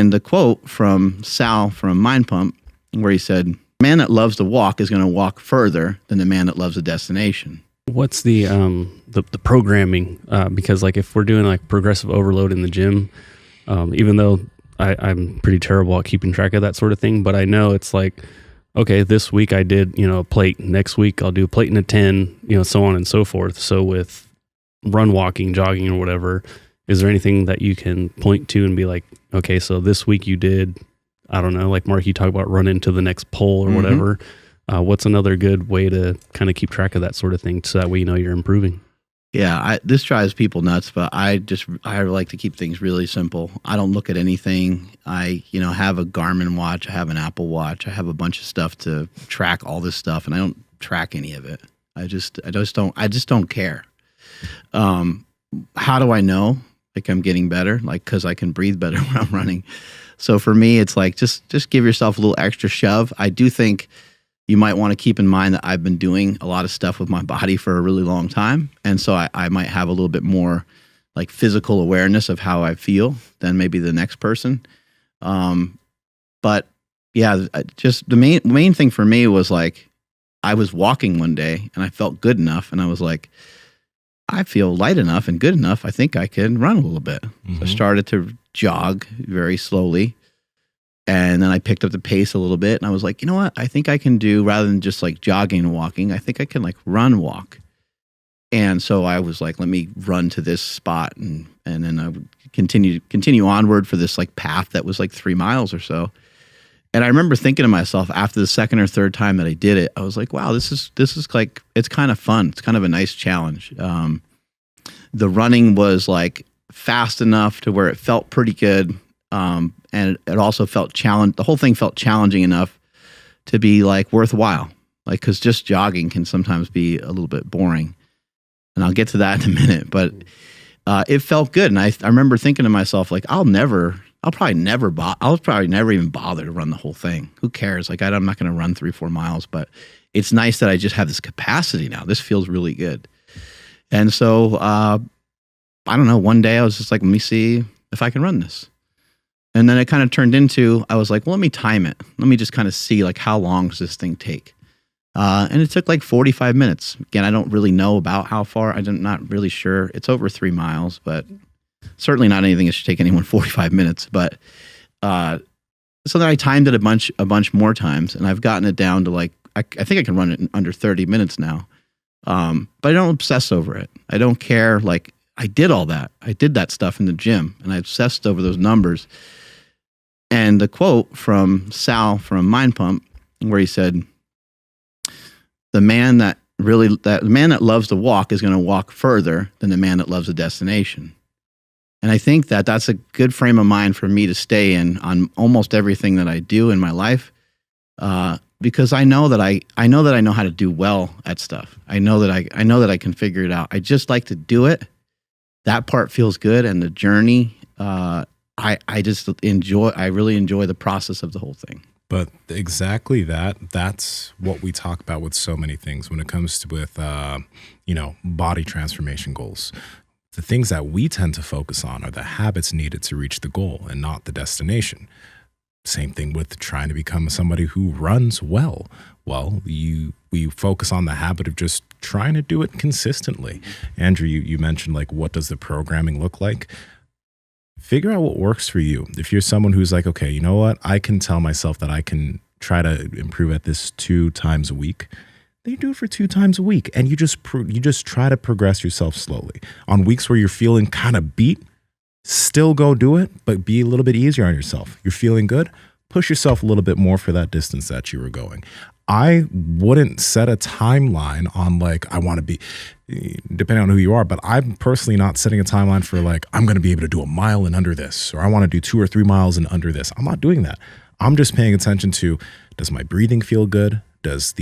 And the quote from Sal from Mind Pump, where he said, "Man that loves to walk is going to walk further than the man that loves a destination." What's the programming? Because like if we're doing like progressive overload in the gym, even though I'm pretty terrible at keeping track of that sort of thing, but I know it's like, okay, this week I did, a plate. Next week I'll do a plate and a 10, so on and so forth. So with run, walking, jogging, or whatever, is there anything that you can point to and be like, okay, so this week you did, I don't know, like Mark, you talk about running to the next pole or whatever. What's another good way to kind of keep track of that sort of thing so that way you're improving? Yeah, this drives people nuts, but I like to keep things really simple. I don't look at anything. I have a Garmin watch, I have an Apple Watch, I have a bunch of stuff to track all this stuff, and I don't track any of it. I just don't care. How do I know? Like I'm getting better, like because I can breathe better when I'm running. So for me, it's like just give yourself a little extra shove. I do think you might want to keep in mind that I've been doing a lot of stuff with my body for a really long time. And so I might have a little bit more like physical awareness of how I feel than maybe the next person. But yeah, just the main thing for me was like, I was walking one day and I felt good enough. And I was like, I feel light enough and good enough. I think I can run a little bit. So I started to jog very slowly. And then I picked up the pace a little bit and I was like, you know what? I think I can do, rather than just like jogging and walking, I think I can like run, walk. And so I was like, let me run to this spot. And then I would continue onward for this like path that was like 3 miles or so. And I remember thinking to myself after the second or third time that I did it, I was like, wow, this is like, it's kind of fun. It's kind of a nice challenge. The running was like fast enough to where it felt pretty good. And it also felt the whole thing felt challenging enough to be like worthwhile. Like, cause just jogging can sometimes be a little bit boring, and I'll get to that in a minute, but, it felt good. And I remember thinking to myself, like, I'll probably never even bother to run the whole thing. Who cares? Like, I'm not going to run 3-4 miles, but it's nice that I just have this capacity now. This feels really good. And so, I don't know, one day I was just like, let me see if I can run this. And then it kind of turned into, I was like, well, let me time it. Let me just kind of see like how long does this thing take? And it took like 45 minutes. Again, I don't really know about how far. I'm not really sure. It's over 3 miles, but certainly not anything that should take anyone 45 minutes. But so then I timed it a bunch more times, and I've gotten it down to like, I think I can run it in under 30 minutes now. But I don't obsess over it. I don't care. Like, I did all that. I did that stuff in the gym, and I obsessed over those numbers. And the quote from Sal from Mind Pump, where he said, the man that loves to walk is going to walk further than the man that loves a destination. And I think that that's a good frame of mind for me to stay in on almost everything that I do in my life. Because I know that I know how to do well at stuff. I know that I can figure it out. I just like to do it. That part feels good. And the journey, I really enjoy the process of the whole thing. But exactly that's what we talk about with so many things when it comes to body transformation goals. The things that we tend to focus on are the habits needed to reach the goal and not the destination. Same thing with trying to become somebody who runs well. Well, we focus on the habit of just trying to do it consistently. Andrew, you mentioned like, what does the programming look like? Figure out what works for you. If you're someone who's like, okay, you know what? I can tell myself that I can try to improve at this 2 times a week. Then you do it for 2 times a week, and you just try to progress yourself slowly. On weeks where you're feeling kind of beat, still go do it, but be a little bit easier on yourself. You're feeling good, push yourself a little bit more for that distance that you were going. I wouldn't set a timeline on like, I want to be, depending on who you are, but I'm personally not setting a timeline for like, I'm going to be able to do a mile in under this, or I want to do 2 or 3 miles in under this. I'm not doing that. I'm just paying attention to, does my breathing feel good? Does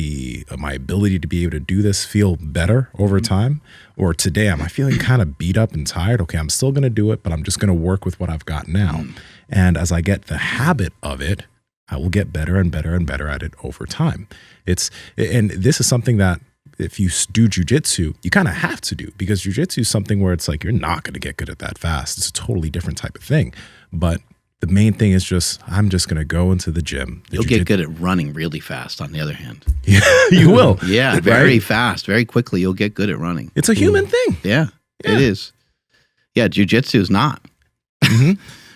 my ability to be able to do this feel better over time? Or today, am I feeling kind of beat up and tired? Okay, I'm still going to do it, but I'm just going to work with what I've got now. And as I get the habit of it, I will get better and better and better at it over time. And this is something that if you do jujitsu, you kind of have to do, because jujitsu is something where it's like, you're not going to get good at that fast. It's a totally different type of thing. But The main thing is I'm just going to go into the gym. You'll get good at running really fast, on the other hand. Yeah, you will. Yeah, very fast, very quickly. You'll get good at running. It's a human thing. Yeah, it is. Yeah, jiu-jitsu is not.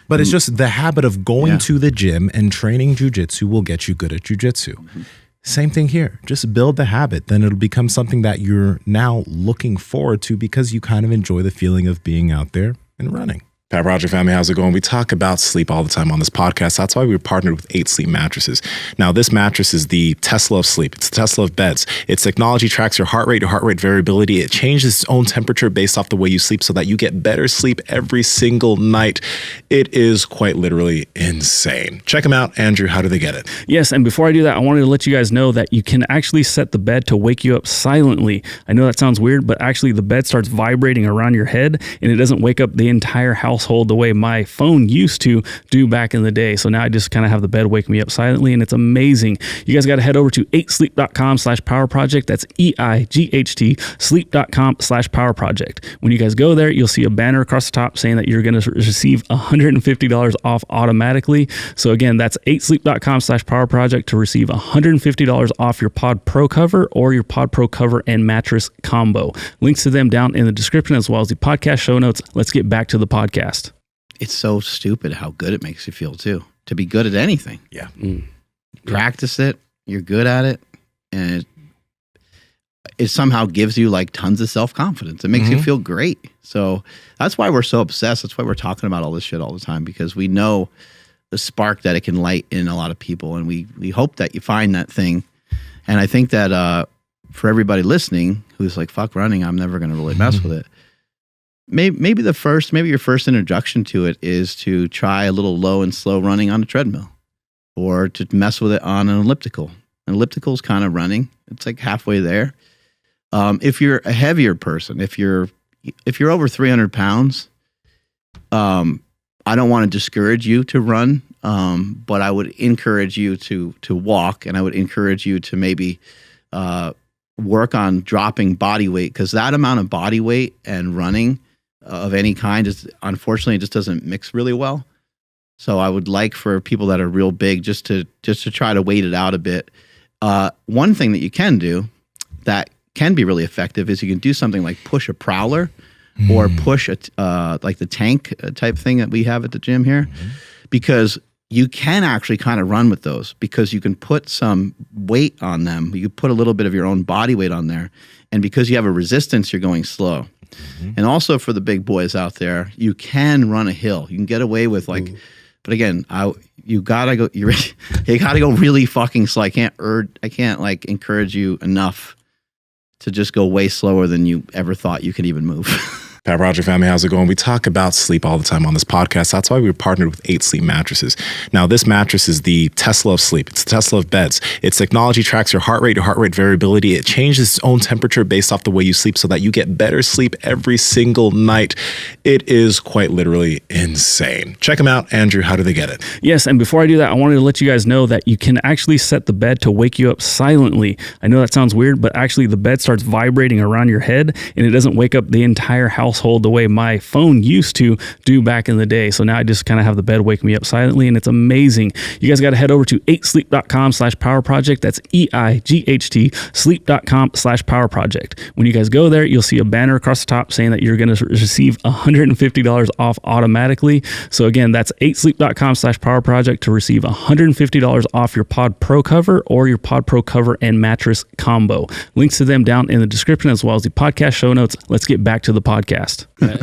But it's just the habit of going to the gym and training jiu-jitsu will get you good at jiu-jitsu. Same thing here. Just build the habit. Then it'll become something that you're now looking forward to because you kind of enjoy the feeling of being out there and running. Pat Roger family, how's it going? We talk about sleep all the time on this podcast. That's why we partnered with 8 Sleep mattresses. Now, this mattress is the Tesla of sleep. It's the Tesla of beds. Its technology tracks your heart rate variability. It changes its own temperature based off the way you sleep so that you get better sleep every single night. It is quite literally insane. Check them out. Andrew, how do they get it? Yes, and before I do that, I wanted to let you guys know that you can actually set the bed to wake you up silently. I know that sounds weird, but actually the bed starts vibrating around your head and it doesn't wake up the entire household the way my phone used to do back in the day. So now I just kind of have the bed wake me up silently, and it's amazing. You guys got to head over to 8sleep.com/power project. That's EIGHT sleep.com/power project. When you guys go there, you'll see a banner across the top saying that you're going to receive $150 off automatically. So again, that's 8sleep.com/power project to receive $150 off your Pod Pro cover or your Pod Pro cover and mattress combo. Links to them down in the description as well as the podcast show notes. Let's get back to the podcast. It's so stupid how good it makes you feel too, to be good at anything. Yeah. Practice it, you're good at it, and it somehow gives you like tons of self-confidence. It makes you feel great. So that's why we're so obsessed. That's why we're talking about all this shit all the time, because we know the spark that it can light in a lot of people, and we hope that you find that thing. And I think that for everybody listening who's like, fuck running, I'm never going to really mess with it. Maybe your first introduction to it is to try a little low and slow running on a treadmill, or to mess with it on an elliptical. An elliptical is kind of running. It's like halfway there. If you're a heavier person, if you're over 300 pounds, I don't want to discourage you to run, but I would encourage you to walk, and I would encourage you to maybe work on dropping body weight, because that amount of body weight and running of any kind is, unfortunately, it just doesn't mix really well. So I would like for people that are real big just to try to weight it out a bit. One thing that you can do that can be really effective is you can do something like push a prowler or push like the tank type thing that we have at the gym here, because you can actually kind of run with those, because you can put some weight on them. You put a little bit of your own body weight on there, and because you have a resistance, you're going slow. And also for the big boys out there, you can run a hill. You can get away with like, but again, you gotta go really fucking slow. I can't like encourage you enough to just go way slower than you ever thought you could even move. Pat Roger family, how's it going? We talk about sleep all the time on this podcast. That's why we partnered with 8 Sleep mattresses. Now, this mattress is the Tesla of sleep. It's the Tesla of beds. Its technology tracks your heart rate variability. It changes its own temperature based off the way you sleep so that you get better sleep every single night. It is quite literally insane. Check them out. Andrew, how do they get it? Yes, and before I do that, I wanted to let you guys know that you can actually set the bed to wake you up silently. I know that sounds weird, but actually the bed starts vibrating around your head, and it doesn't wake up the entire household the way my phone used to do back in the day. So now I just kind of have the bed wake me up silently, and it's amazing. You guys got to head over to 8sleep.com/power project. That's EIGHT sleep.com/power project. When you guys go there, you'll see a banner across the top saying that you're going to receive $150 off automatically. So again, that's 8sleep.com/power project to receive $150 off your Pod Pro cover or your Pod Pro cover and mattress combo. Links to them down in the description as well as the podcast show notes. Let's get back to the podcast.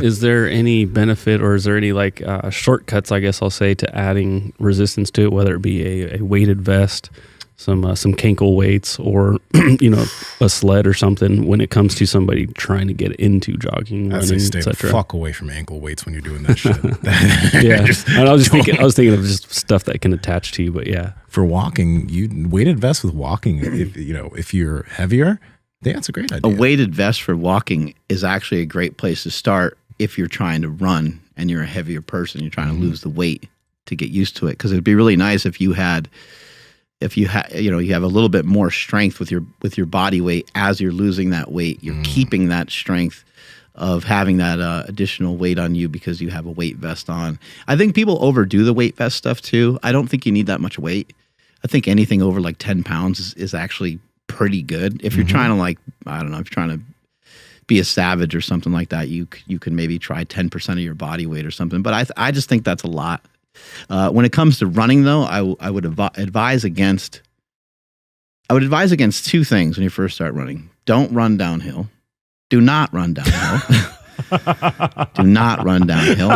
Is there any benefit, or is there any like shortcuts, I guess I'll say, to adding resistance to it, whether it be a weighted vest, some cankle weights, or a sled or something when it comes to somebody trying to get into jogging, I'd running, say stay the etc.? fuck away from ankle weights when you're doing that shit. Yeah, I was thinking of just stuff that can attach to you, but yeah. For walking, weighted vest with walking. If you're heavier, that's a great idea. A weighted vest for walking is actually a great place to start if you're trying to run and you're a heavier person. You're trying to lose the weight to get used to it, because it'd be really nice if you have a little bit more strength with your body weight as you're losing that weight. You're keeping that strength of having that additional weight on you because you have a weight vest on. I think people overdo the weight vest stuff too. I don't think you need that much weight. I think anything over like 10 pounds is actually pretty good. If you're trying to like, I don't know, if you're trying to be a savage or something like that, you can maybe try 10% of your body weight or something. But I just think that's a lot. When it comes to running though, I would advise against two things when you first start running. Don't run downhill. Do not run downhill. Do not run downhill.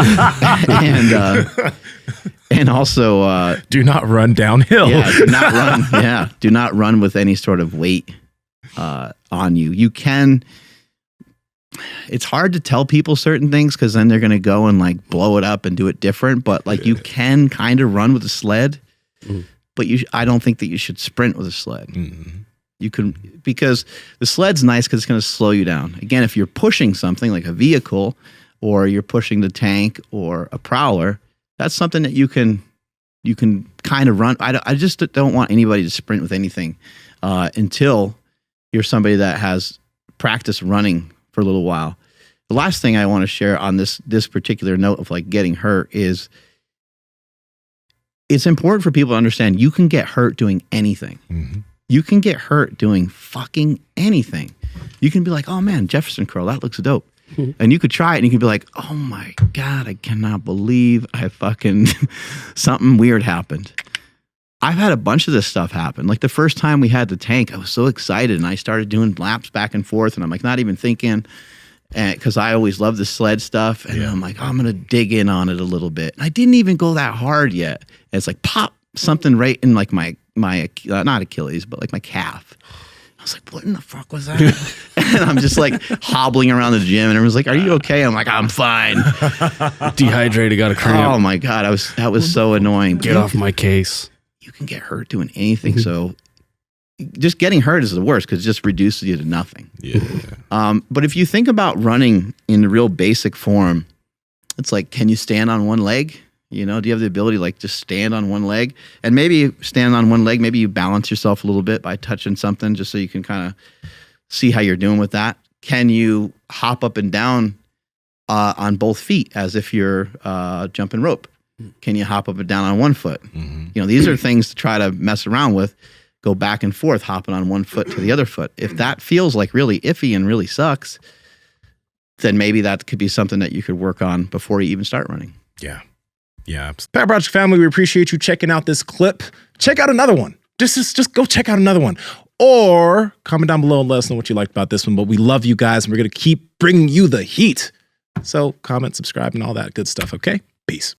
And also do not run downhill. Yeah, do not run. Yeah, do not run with any sort of weight on you. You can. It's hard to tell people certain things because then they're going to go and like blow it up and do it different. But like you can kind of run with a sled, but I don't think that you should sprint with a sled. You can, because the sled's nice because it's going to slow you down. Again, if you're pushing something like a vehicle or you're pushing the tank or a prowler, that's something that you can kind of run. I just don't want anybody to sprint with anything until you're somebody that has practiced running for a little while. The last thing I want to share on this particular note of like getting hurt is it's important for people to understand you can get hurt doing anything. You can get hurt doing fucking anything. You can be like, oh man, Jefferson curl, that looks dope. And you could try it and you could be like, oh my God, I cannot believe I fucking, something weird happened. I've had a bunch of this stuff happen. Like the first time we had the tank, I was so excited and I started doing laps back and forth and I'm like not even thinking, because I always love the sled stuff. And I'm like, oh, I'm going to dig in on it a little bit. And I didn't even go that hard yet. And it's like pop, something right in like my not Achilles, but like my calf. I was like, what in the fuck was that? And I'm just like hobbling around the gym and everyone's like, are you okay? I'm like, I'm fine. Dehydrated, got a cramp. Oh my God. That was so annoying. Get off my case. You can get hurt doing anything. So just getting hurt is the worst because it just reduces you to nothing. But if you think about running in the real basic form, it's like, can you stand on one leg? You know, do you have the ability to like just stand on one leg? And maybe stand on one leg, maybe you balance yourself a little bit by touching something just so you can kind of see how you're doing with that. Can you hop up and down on both feet as if you're jumping rope? Can you hop up and down on one foot? You know, these are things to try to mess around with. Go back and forth, hopping on one foot to the other foot. If that feels like really iffy and really sucks, then maybe that could be something that you could work on before you even start running. Yeah. Pat Project family, we appreciate you checking out this clip. Check out another one. Just go check out another one. Or comment down below and let us know what you liked about this one. But we love you guys and we're going to keep bringing you the heat. So comment, subscribe, and all that good stuff, okay? Peace.